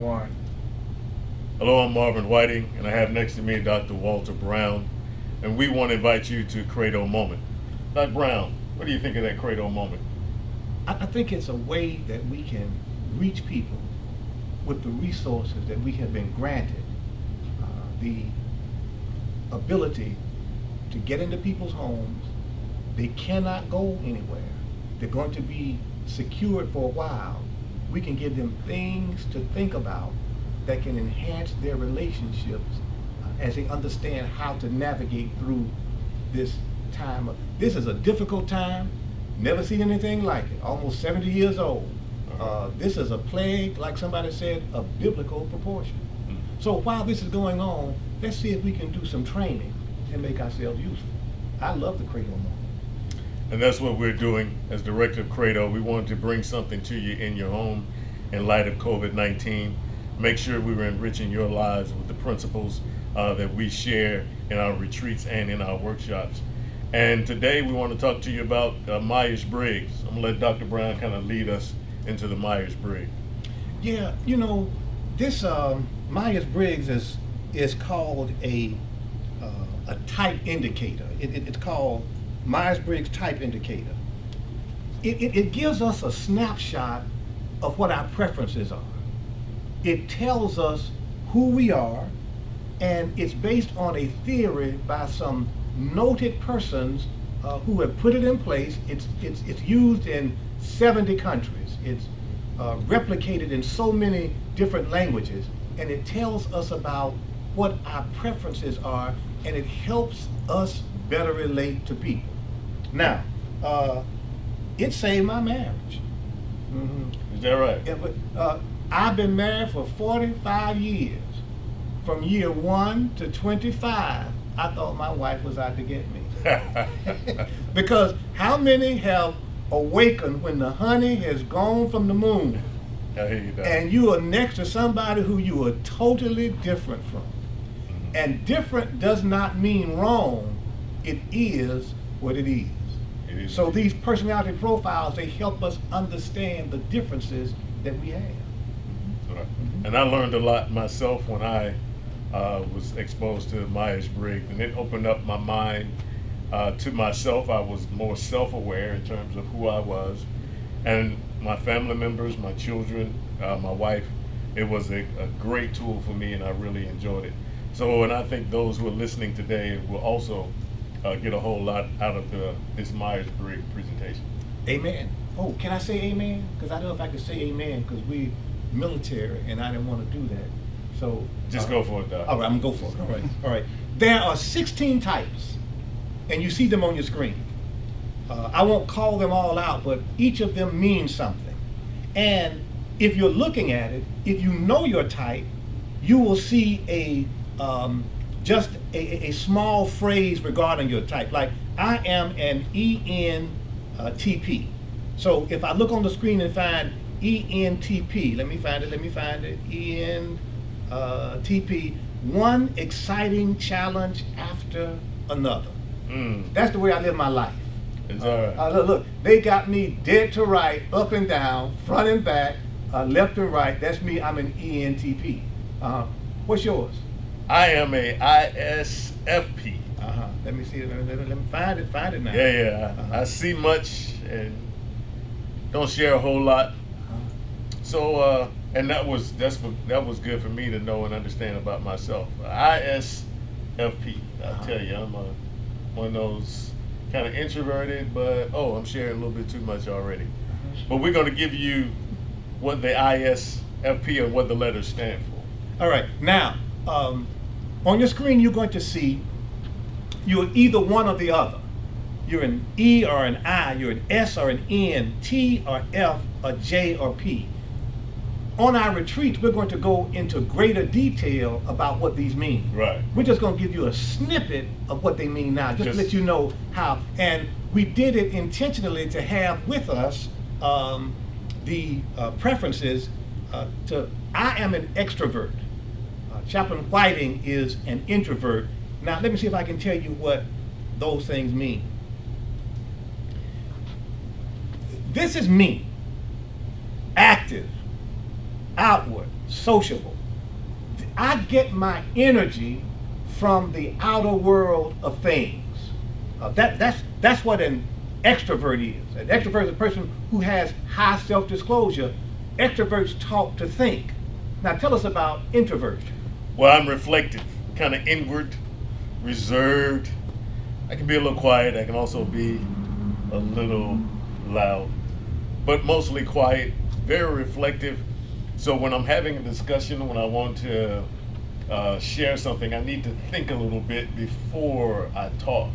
One. Hello, I'm Marvin Whiting, and I have next to me Dr. Walter Brown, and we want to invite you to Credo Moment. Dr. Brown, what do you think of that Credo Moment? I think it's a way that we can reach people with the resources that we have been granted, the ability to get into people's homes. They cannot go anywhere. They're going to be secured for a while. We can give them things to think about that can enhance their relationships as they understand how to navigate through this time. This is a difficult time. Never seen anything like it. Almost 70 years old. This is a plague, like somebody said, of biblical proportion. So while this is going on, let's see if we can do some training and make ourselves useful. I love the Credo moment. And that's what we're doing as Director of Credo. We wanted to bring something to you in your home in light of COVID-19. Make sure we were enriching your lives with the principles that we share in our retreats and in our workshops. And today we want to talk to you about Myers-Briggs. I'm going to let Dr. Brown kind of lead us into the Myers-Briggs. Yeah, this Myers-Briggs is called a type indicator. It's called Myers-Briggs Type Indicator. It gives us a snapshot of what our preferences are. It tells us who we are, and it's based on a theory by some noted persons who have put it in place. It's used in 70 countries. It's replicated in so many different languages, and it tells us about what our preferences are, and it helps us better relate to people. Now, it saved my marriage. Is that right? Yeah, but I've been married for 45 years. From year 1 to 25, I thought my wife was out to get me. Because how many have awakened when the honey has gone from the moon I hear you, Doc. and you are next to somebody who you are totally different from? And different does not mean wrong. It is what it is. So these personality profiles, they help us understand the differences that we have. Right. And I learned a lot myself when I was exposed to Myers-Briggs, and it opened up my mind to myself. I was more self-aware in terms of who I was, and my family members, my children, my wife. It was a great tool for me, and I really enjoyed it. So, and I think those who are listening today will also get a whole lot out of this Myers-Briggs presentation. Amen. Oh, can I say amen? Because I don't know if I could say amen because we military and I didn't want to do that. So Just go for it, Doc. all right, I'm gonna go for it. All right. All right. There are 16 types, and you see them on your screen. I won't call them all out, but each of them means something. And if you're looking at it, if you know your type, you will see just a small phrase regarding your type. Like, I am an ENTP. So if I look on the screen and find ENTP, let me find it, ENTP, one exciting challenge after another. That's the way I live my life. It's all right. Look, they got me dead to right, up and down, front and back, left and right. That's me, I'm an ENTP. What's yours? I am a ISFP. Let me see it. Let me find it now. Yeah. I see much and don't share a whole lot. So, and that was good for me to know and understand about myself. ISFP. I tell you, I'm one of those kind of introverted, but I'm sharing a little bit too much already. But we're going to give you what the ISFP and what the letters stand for. All right. Now, on your screen, you're going to see you're either one or the other. You're an E or an I, you're an S or an N, T or F, or J or P. On our retreats, we're going to go into greater detail about what these mean. Right. We're just going to give you a snippet of what they mean now, just to let you know how. And we did it intentionally to have with us the preferences I am an extrovert. Chaplain Whiting is an introvert. Now, let me see if I can tell you what those things mean. This is me. Active, outward, sociable. I get my energy from the outer world of things. That's what an extrovert is. An extrovert is a person who has high self-disclosure. Extroverts talk to think. Now tell us about introverts. Well, I'm reflective, kind of inward, reserved. I can be a little quiet. I can also be a little loud, but mostly quiet, very reflective. So when I'm having a discussion, when I want to share something, I need to think a little bit before I talk.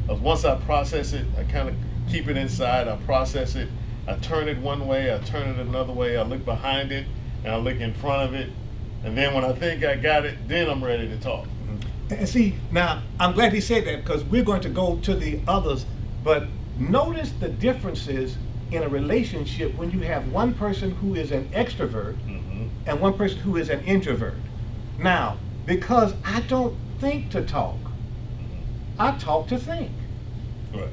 Once I process it, I kind of keep it inside. I process it. I turn it one way. I turn it another way. I look behind it, and I look in front of it. And then when I think I got it, then I'm ready to talk. And see, now, I'm glad he said that because we're going to go to the others, but notice the differences in a relationship when you have one person who is an extrovert and one person who is an introvert. Now, because I don't think to talk, I talk to think. Right.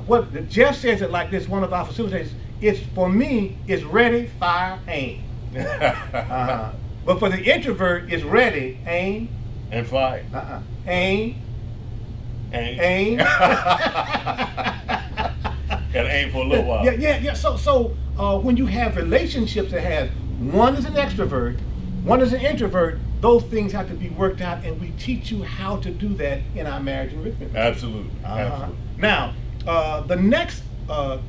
What Jeff says it like this, one of our facilitators, it's for me, it's ready, fire, aim. But for the introvert, it's ready, aim, And fire. aim, Aim. Gotta aim for a little while. Yeah. So when you have relationships that have one is an extrovert, one is an introvert, those things have to be worked out, and we teach you how to do that in our marriage enrichment. Absolutely. Absolutely. Now, the next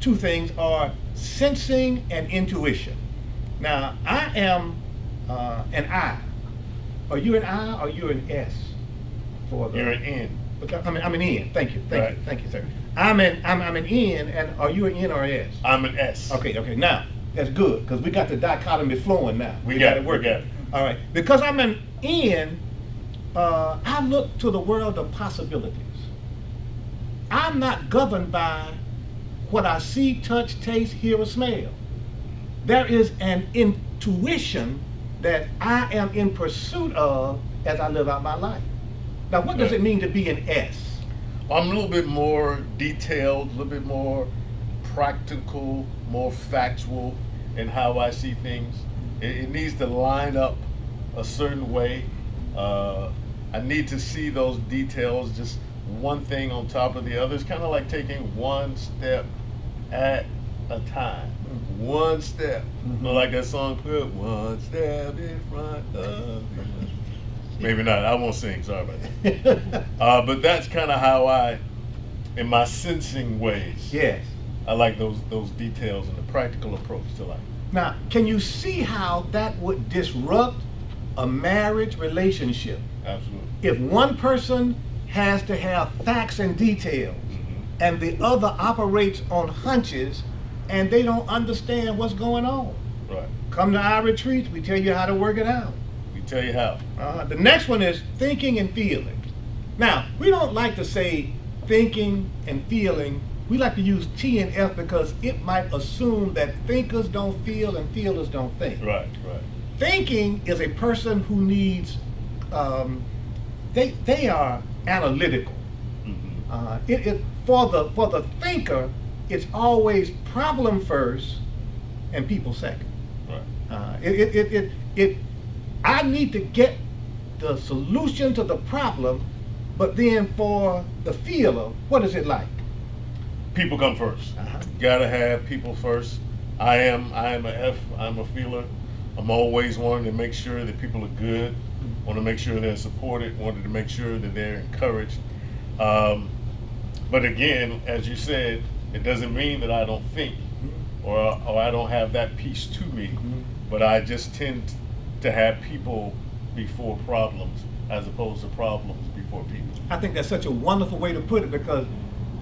two things are sensing and intuition. Now, I am an I. Are you an I or are you an S? You're an N. I'm an N. Thank you, sir. I'm an N, and are you an N or an S? I'm an S. Okay. Now that's good because we got the dichotomy flowing now. We got it. All right. Because I'm an N, I look to the world of possibilities. I'm not governed by what I see, touch, taste, hear, or smell. There is an intuition that I am in pursuit of as I live out my life. Now, what does it mean to be an S? I'm a little bit more detailed, a little bit more practical, more factual in how I see things. It needs to line up a certain way. I need to see those details, just one thing on top of the other. It's kind of like taking one step at a time. One step. Like that song, put one step in front of you. Maybe not. I won't sing. Sorry about that. But that's kind of how I, in my sensing ways. Yes. I like those details and the practical approach to life. Now, can you see how that would disrupt a marriage relationship? Absolutely. If one person has to have facts and details, and the other operates on hunches, and they don't understand what's going on. Right. Come to our retreats. We tell you how to work it out. We tell you how. The next one is thinking and feeling. Now, we don't like to say thinking and feeling. We like to use T and F because it might assume that thinkers don't feel and feelers don't think. Right. Thinking is a person who needs, they are analytical. For the thinker, it's always problem first and people second. Right. I need to get the solution to the problem, but then for the feeler, what is it like? People come first. Gotta have people first. I am a F. I'm a feeler. I'm always wanting to make sure that people are good. Want to make sure they're supported. Wanted to make sure that they're encouraged. But again, as you said, it doesn't mean that I don't think or I don't have that piece to me. But I just tend to have people before problems as opposed to problems before people. I think that's such a wonderful way to put it because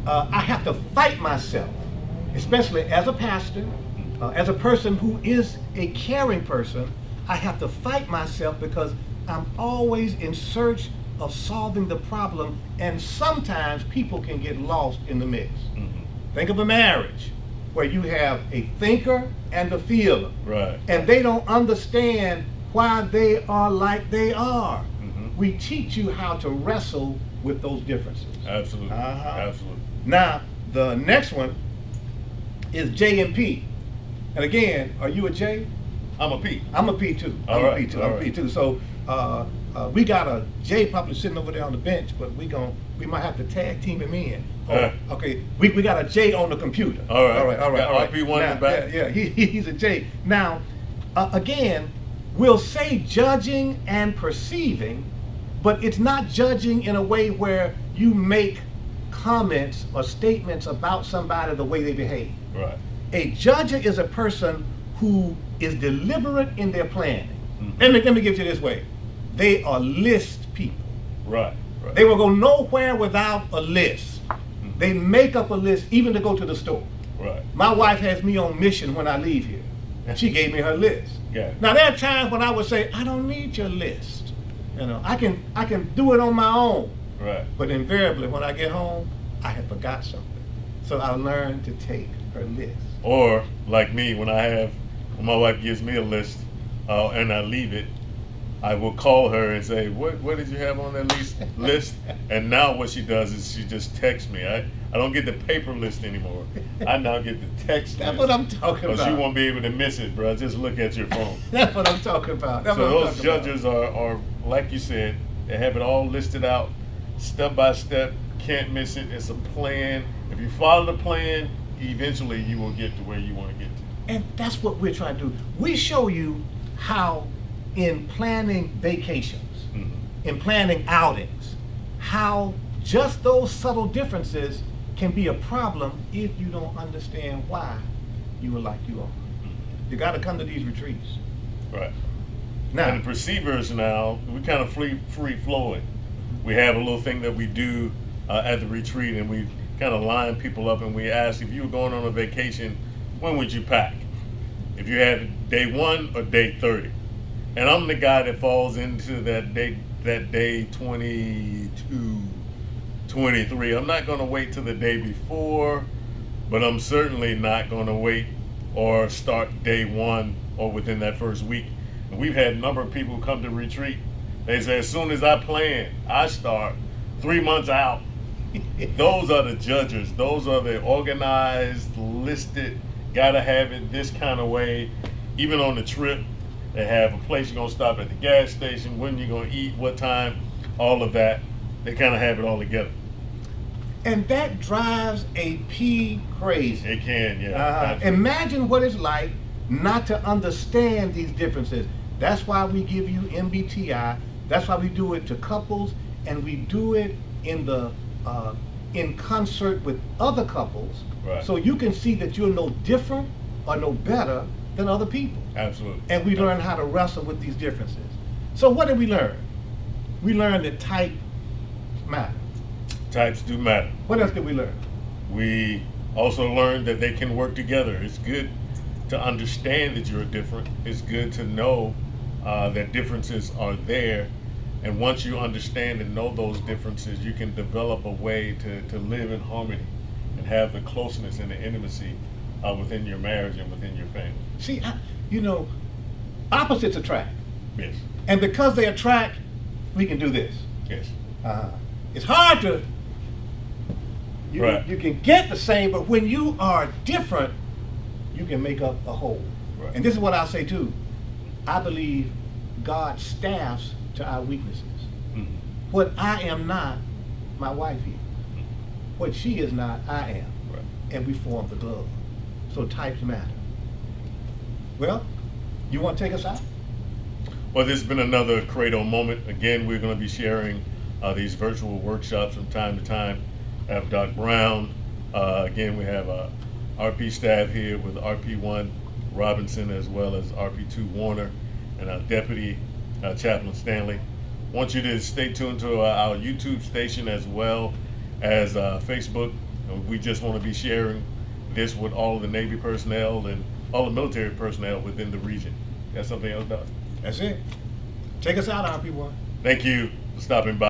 I have to fight myself, especially as a pastor, as a person who is a caring person. I have to fight myself because I'm always in search of solving the problem, and sometimes people can get lost in the mix. Think of a marriage where you have a thinker and a feeler, Right. and they don't understand why they are like they are. We teach you how to wrestle with those differences. Absolutely. Absolutely. Now, the next one is J and P. And again, are you a J? I'm a P. I'm a P too. All I'm right, a P too. all I'm a right. P too. So we got a J probably sitting over there on the bench, but we might have to tag team him in. Okay. We got a J on the computer. All right. All right. Got All right. RP1 in the Now, back? Yeah. He's a J. Now, again, we'll say judging and perceiving, but it's not judging in a way where you make comments or statements about somebody the way they behave. Right. A judger is a person who is deliberate in their planning. Mhm. Let me give you this way. They are list people. Right. Right. They will go nowhere without a list. Mhm. They make up a list even to go to the store. Right. My wife has me on mission when I leave here. And she gave me her list. Yeah. Now there are times when I would say, I don't need your list. You know, I can do it on my own. Right. But invariably when I get home, I have forgot something. So I learned to take her list. Or like me, when my wife gives me a list and I leave it, I will call her and say, what did you have on that list? And now what she does is she just texts me. I don't get the paper list anymore. I now get the text That's list. what I'm talking Because about. you won't be able to miss it, bro. Just look at your phone. That's what I'm talking about. That's So what I'm those talking about. judges are, like you said, they have it all listed out, step by step, can't miss it. It's a plan. If you follow the plan, eventually you will get to where you want to get to. And that's what we're trying to do. We show you how in planning vacations, Mhm. in planning outings, how just those subtle differences can be a problem if you don't understand why you are like you are. You got to come to these retreats. Right. Now, And the perceivers now, we kind of free flowing. We have a little thing that we do at the retreat, and we kind of line people up and we ask, if you were going on a vacation, when would you pack? If you had day 1 or day 30. And I'm the guy that falls into that day 22, 23. I'm not going to wait till the day before, but I'm certainly not going to wait or start day 1 or within that first week. And we've had a number of people come to retreat. They say, as soon as I plan, I start 3 months out. Those are the judges. Those are the organized, listed, gotta have it this kind of way. Even on the trip, they have a place you're gonna stop at the gas station, when you're gonna eat, what time, all of that. They kind of have it all together. and that drives a P crazy. It can, yeah. Absolutely. Imagine what it's like not to understand these differences. That's why we give you MBTI. That's why we do it to couples, and we do it in concert with other couples, Right. so you can see that you're no different or no better than other people. Absolutely. And we learn how to wrestle with these differences. So what did we learn? We learned that type matter. Types do matter. What else did we learn? We also learned that they can work together. It's good to understand that you're different. It's good to know that differences are there. And once you understand and know those differences, you can develop a way to live in harmony and have the closeness and the intimacy within your marriage and within your family. See, opposites attract. Yes. And because they attract, we can do this. Yes. It's hard to, Right. you can get the same, but when you are different, you can make up a whole. Right. And this is what I'll say too. I believe God staffs to our weaknesses. Mhm. What I am not, my wife is. What she is not, I am. Right. And we form the glove. So types matter. Well, you want to take us out? Well, this has been another Credo moment. Again, we're going to be sharing these virtual workshops from time to time. I have Doc Brown. Again, we have RP staff here with RP1 Robinson as well as RP2 Warner and our deputy Chaplain Stanley. I want you to stay tuned to our YouTube station as well as Facebook. We just want to be sharing this with all of the Navy personnel and all the military personnel within the region. Got something else, Doc? That's it. Take us out, RP1. Thank you for stopping by.